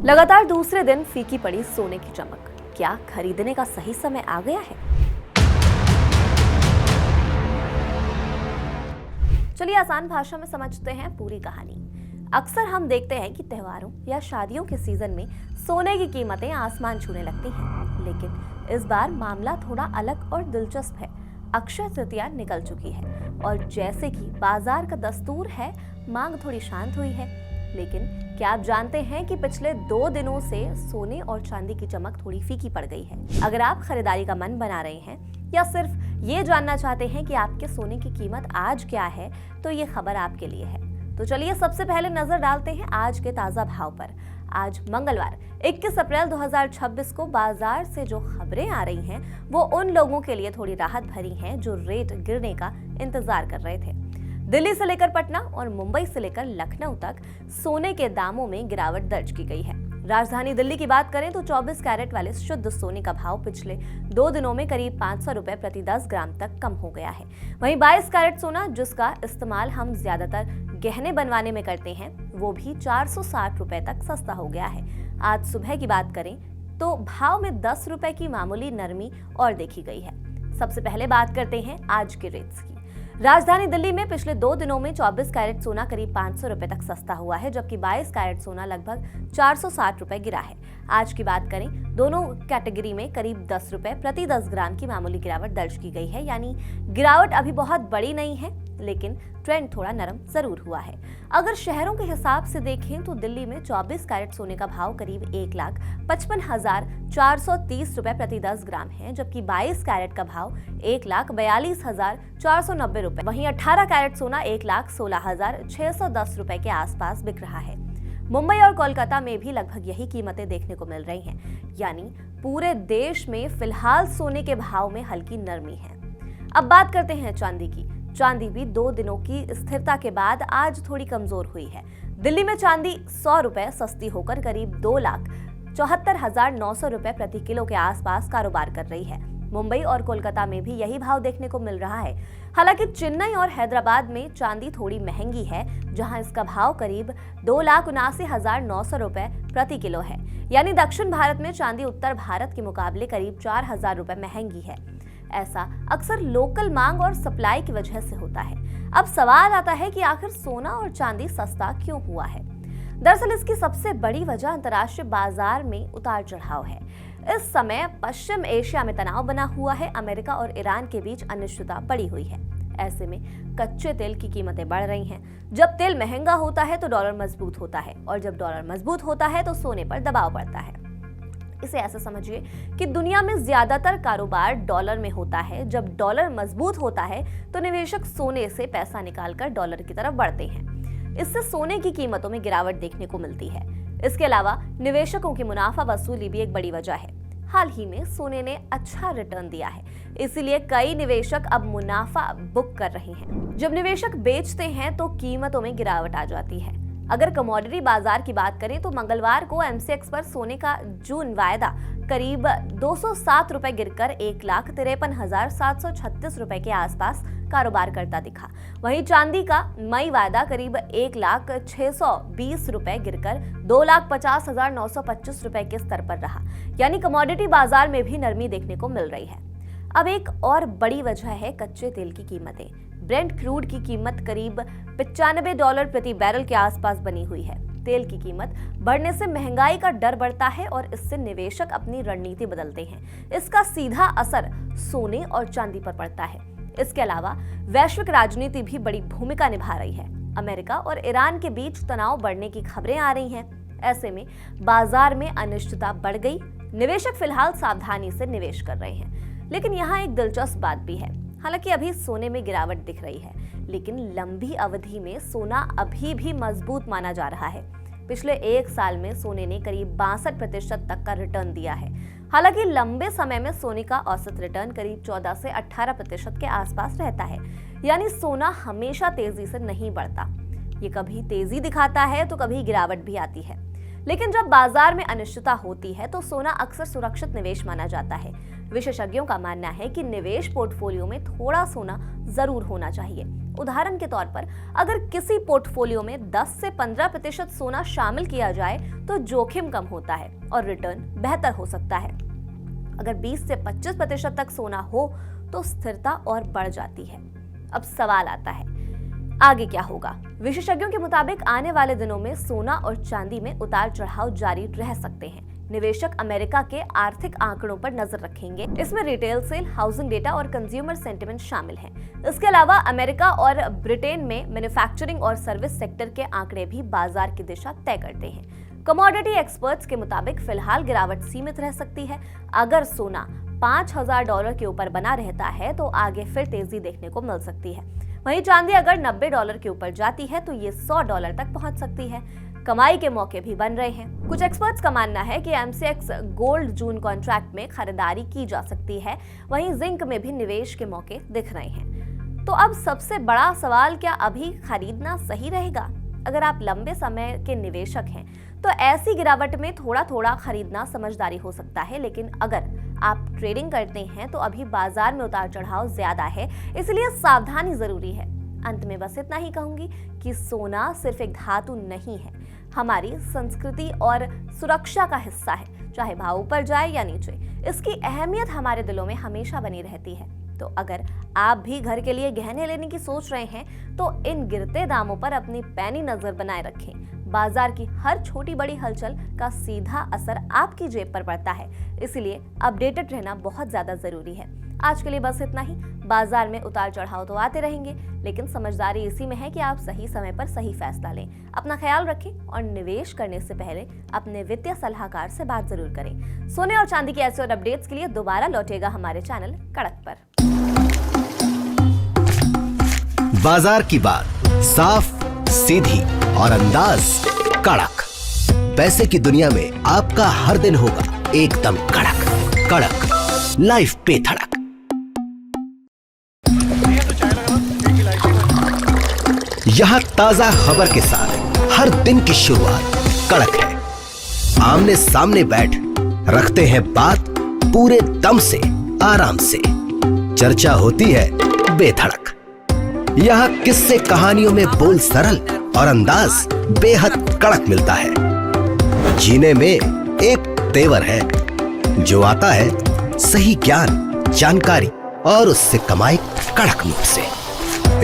लगातार दूसरे दिन फीकी पड़ी सोने की चमक। क्या खरीदने का सही समय आ गया है? चलिए आसान भाषा में समझते हैं पूरी कहानी। अक्सर हम देखते हैं कि त्योहारों या शादियों के सीजन में सोने की कीमतें आसमान छूने लगती हैं, लेकिन इस बार मामला थोड़ा अलग और दिलचस्प है। अक्षय तृतीया निकल चुकी है और जैसे कि बाजार का दस्तूर है, मांग थोड़ी शांत हुई है। लेकिन क्या आप जानते हैं कि पिछले 2 दिनों से सोने और चांदी की चमक थोड़ी फीकी पड़ गई है? अगर आप खरीदारी का मन बना रहे हैं या सिर्फ ये जानना चाहते हैं कि आपके सोने की कीमत आज क्या है, तो ये खबर आपके लिए है। तो चलिए सबसे पहले नजर डालते हैं आज के ताजा भाव पर। आज मंगलवार 21 अप्रैल 2026 को बाजार से जो खबरें आ रही हैं, वो उन लोगों के लिए थोड़ी राहत भरी हैं जो रेट गिरने का इंतजार कर रहे थे। दिल्ली से लेकर पटना और मुंबई से लेकर लखनऊ तक सोने के दामों में गिरावट दर्ज की गई है। राजधानी दिल्ली की बात करें तो 24 कैरेट वाले शुद्ध सोने का भाव पिछले 2 दिनों में करीब 500 रुपए प्रति 10 ग्राम तक कम हो गया है। वहीं 22 कैरेट सोना, जिसका इस्तेमाल हम ज्यादातर गहने बनवाने में करते हैं, वो भी 460 रुपए तक सस्ता हो गया है। आज सुबह की बात करें तो भाव में 10 रुपए की मामूली नरमी और देखी गई है। सबसे पहले बात करते हैं आज के रेट्स की। राजधानी दिल्ली में पिछले 2 दिनों में 24 कैरेट सोना करीब 500 रुपए तक सस्ता हुआ है, जबकि 22 कैरेट सोना लगभग 460 रुपए गिरा है। आज की बात करें, दोनों कैटेगरी में करीब 10 रुपए प्रति 10 ग्राम की मामूली गिरावट दर्ज की गई है। यानी गिरावट अभी बहुत बड़ी नहीं है, लेकिन ट्रेंड थोड़ा नरम जरूर हुआ है। अगर शहरों के हिसाब से देखें तो दिल्ली में 24 कैरेट सोने का भाव करीब 1,55,430 रुपए प्रति 10 ग्राम है, जबकि 22 कैरेट का भाव 1,42,490 रुपए। वहीं 18 कैरेट सोना 1,16,610 रुपए के आसपास बिक रहा है। मुंबई और कोलकाता में भी लगभग यही कीमतें देखने को मिल रही हैं। यानी पूरे देश में फिलहाल सोने के भाव में हल्की नरमी है। अब बात करते हैं चांदी की। चांदी भी 2 दिनों की स्थिरता के बाद आज थोड़ी कमजोर हुई है। दिल्ली में चांदी 100 रुपए सस्ती होकर करीब 2,74,900 रुपए प्रति किलो के आसपास कारोबार कर रही है। मुंबई और कोलकाता में भी यही भाव देखने को मिल रहा है। हालांकि चेन्नई और हैदराबाद में चांदी थोड़ी महंगी है, जहां इसका भाव करीब 2,79,900 रुपए प्रति किलो है। यानी दक्षिण भारत में चांदी उत्तर भारत के मुकाबले करीब 4,000 रुपए महंगी है। ऐसा अक्सर लोकल मांग और सप्लाई की वजह से होता है। अब सवाल आता है कि आखिर सोना और चांदी सस्ता क्यों हुआ है? दरअसल इसकी सबसे बड़ी वजह अंतर्राष्ट्रीय बाजार में उतार चढ़ाव है। इस समय पश्चिम एशिया में तनाव बना हुआ है। अमेरिका और ईरान के बीच अनिश्चितता बढ़ी हुई है। ऐसे में कच्चे तेल की कीमतें बढ़ रही हैं। जब तेल महंगा होता है तो डॉलर मजबूत होता है, और जब डॉलर मजबूत होता है तो सोने पर दबाव बढ़ता है। इसे ऐसे समझिए कि दुनिया में ज्यादातर कारोबार डॉलर में होता है। जब डॉलर मजबूत होता है तो निवेशक सोने से पैसा निकालकर डॉलर की तरफ बढ़ते हैं। इससे सोने की कीमतों में गिरावट देखने को मिलती है। इसके अलावा निवेशकों की मुनाफा वसूली भी एक बड़ी वजह है। हाल ही में सोने ने अच्छा रिटर्न दिया है, इसीलिए कई निवेशक अब मुनाफा बुक कर रहे हैं। जब निवेशक बेचते हैं तो कीमतों में गिरावट आ जाती है। अगर कमोडिटी बाजार की बात करें तो मंगलवार को एमसीएक्स पर सोने का जून वायदा करीब 207 रुपए गिरकर 1,53,736 रुपए के आसपास कारोबार करता दिखा। वहीं चांदी का मई वायदा करीब 1,0620 रुपए गिरकर 2,50,925 रुपए के स्तर पर रहा। यानी कमोडिटी बाजार में भी नरमी देखने को मिल रही है। अब एक और बड़ी वजह है कच्चे तेल की कीमतें। ब्रेंट क्रूड की कीमत करीब $95 प्रति बैरल के आसपास बनी हुई है। तेल की कीमत बढ़ने से महंगाई का डर बढ़ता है और इससे निवेशक अपनी रणनीति बदलते हैं। इसका सीधा असर सोने और चांदी पर पड़ता है। इसके अलावा वैश्विक राजनीति भी बड़ी भूमिका निभा रही है। अमेरिका और ईरान के बीच तनाव बढ़ने की खबरें आ रही हैं। ऐसे में बाजार में अनिश्चितता बढ़ गई। निवेशक फिलहाल सावधानी से निवेश कर रहे हैं। लेकिन यहाँ एक दिलचस्प बात भी है। हालांकि अभी सोने में गिरावट दिख रही है, लेकिन लंबी अवधि में सोना अभी भी मजबूत माना जा रहा है। पिछले 1 साल में सोने ने करीब 62% तक का रिटर्न दिया है। हालांकि लंबे समय में सोने का औसत रिटर्न करीब 14 से 18% के आसपास रहता है। यानी सोना हमेशा तेजी से नहीं बढ़ता। ये कभी तेजी दिखाता है तो कभी गिरावट भी आती है। लेकिन जब बाजार में अनिश्चितता होती है तो सोना अक्सर सुरक्षित निवेश माना जाता है। विशेषज्ञों का मानना है कि निवेश पोर्टफोलियो में थोड़ा सोना जरूर होना चाहिए। उदाहरण के तौर पर अगर किसी पोर्टफोलियो में 10 से 15% सोना शामिल किया जाए तो जोखिम कम होता है और रिटर्न बेहतर हो सकता है। अगर 20 से 25% तक सोना हो तो स्थिरता और बढ़ जाती है। अब सवाल आता है, आगे क्या होगा? विशेषज्ञों के मुताबिक आने वाले दिनों में सोना और चांदी में उतार चढ़ाव जारी रह सकते हैं। निवेशक अमेरिका के आर्थिक आंकड़ों पर नजर रखेंगे। इसमें रिटेल सेल, हाउसिंग डेटा और कंज्यूमर सेंटिमेंट शामिल हैं। इसके अलावा अमेरिका और ब्रिटेन में मैन्युफैक्चरिंग और सर्विस सेक्टर के आंकड़े भी बाजार की दिशा तय करते हैं। कमोडिटी एक्सपर्ट्स के मुताबिक फिलहाल गिरावट सीमित रह सकती है। अगर सोना $5,000 के ऊपर बना रहता है तो आगे फिर तेजी देखने को मिल सकती है। वहीं चांदी अगर $90 के ऊपर जाती है तो ये $100 तक पहुंच सकती है। कमाई के मौके भी बन रहे हैं। कुछ एक्सपर्ट्स का मानना है कि MCX गोल्ड जून कॉन्ट्रैक्ट में खरीदारी की जा सकती है। वहीं जिंक में भी निवेश के मौके दिख रहे हैं। तो अब सबसे बड़ा सवाल, क्या अभी खरीदना सही रहेगा? अगर आप लंबे समय के निवेशक हैं तो ऐसी गिरावट में थोड़ा थोड़ा खरीदना समझदारी हो सकता है, लेकिन अगर आप ट्रेडिंग करते हैं तो अभी बाजार में उतार चढ़ाव ज्यादा है, इसलिए सावधानी जरूरी है। अंत में बस इतना ही कहूंगी कि सोना सिर्फ एक धातु नहीं है, हमारी संस्कृति और सुरक्षा का हिस्सा है। चाहे भाव ऊपर जाए या नीचे, इसकी अहमियत हमारे दिलों में हमेशा बनी रहती है। तो अगर आप भी घर के लिए गहने लेने की सोच रहे हैं तो इन गिरते दामों पर अपनी पैनी नजर बनाए रखें। बाजार की हर छोटी बड़ी हलचल का सीधा असर आपकी जेब पर पड़ता है, इसलिए अपडेटेड रहना बहुत ज्यादा जरूरी है। आज के लिए बस इतना ही। बाजार में उतार चढ़ाव तो आते रहेंगे, लेकिन समझदारी इसी में है कि आप सही समय पर सही फैसला लें। अपना ख्याल रखें और निवेश करने से पहले अपने वित्तीय सलाहकार से बात जरूर करें। सोने और चांदी की ऐसे और अपडेट्स के लिए दोबारा लौटेगा हमारे चैनल कड़क पर। बाजार की बात साफ, सीधी और अंदाज कड़क। पैसे की दुनिया में आपका हर दिन होगा एकदम कड़क। कड़क लाइफ पे धड़क। यहाँ ताजा खबर के साथ हर दिन की शुरुआत कड़क है। आमने सामने बैठ रखते हैं बात पूरे दम से, आराम से। चर्चा होती है बेधड़क। यहाँ किस्से कहानियों में बोल सरल और अंदाज बेहद कड़क मिलता है। जीने में एक तेवर है जो आता है सही ज्ञान, जानकारी और उससे कमाई कड़क नोट से।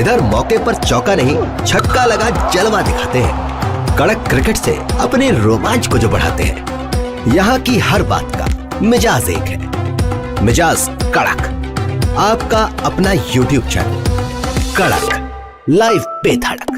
इधर मौके पर चौका नहीं, छक्का लगा जलवा दिखाते हैं। कड़क क्रिकेट से अपने रोमांच को जो बढ़ाते हैं। यहाँ की हर बात का मिजाज एक है, मिजाज कड़क। आपका अपना YouTube चैनल कड़क लाइव पे धड़क।